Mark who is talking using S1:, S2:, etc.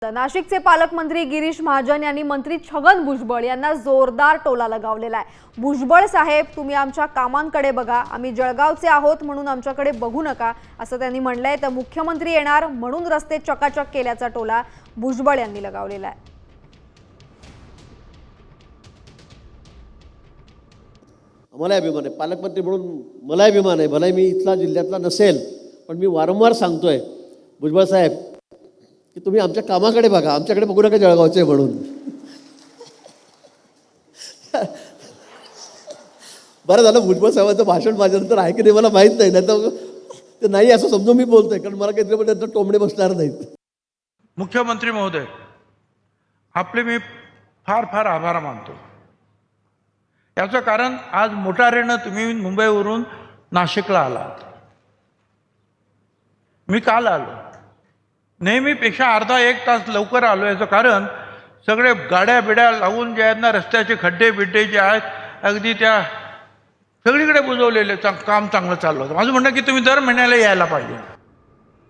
S1: नाशिकचे पालकमंत्री गिरीश महाजन यांनी मंत्री छगन भुजबळ यांना जोरदार टोला लगावलेला आहे। भुजबळ साहेब, तुम्ही आमच्या कामांकडे बघा, आम्ही जळगावचे आहोत म्हणून आमच्याकडे बघू नका असं त्यांनी म्हटलंय। तर मुख्यमंत्री येणार म्हणून रस्ते चकाचक केल्याचा टोला भुजबळ यांनी लगावलेला आहे।
S2: मला अभिमान आहे, पालकमंत्री म्हणून मला अभिमान आहे। भले मी इथला जिल्ह्यातला नसेल, पण मी वारंवार सांगतोय भुजबळ साहेब की तुम्ही आमच्या कामाकडे बघा, आमच्याकडे बघू नका जळगावचे म्हणून। बरं झालं भुजबळ साहेबांचं भाषण माझ्यानंतर आहे की नाही मला माहीत नाही, नाही तर ते नाही असं समजून मी बोलतोय, कारण मला काहीतरी पण त्यांना टोमणे बसणार नाहीत।
S3: मुख्यमंत्री महोदय, आपले मी फार फार आभार मानतो। याचं कारण आज मोटारीनं तुम्ही मुंबईवरून नाशिकला आलात। मी काल आलो, नेहमीपेक्षा अर्धा एक तास लवकर आलो। याचं कारण सगळे गाड्या बिड्या लावून जे आहेत ना, रस्त्याचे खड्डे बिड्डे जे आहेत अगदी त्या सगळीकडे बुजवलेले काम चांगलं चाललं होतं। माझं म्हणणं की तुम्ही दर महिन्याला यायला पाहिजे।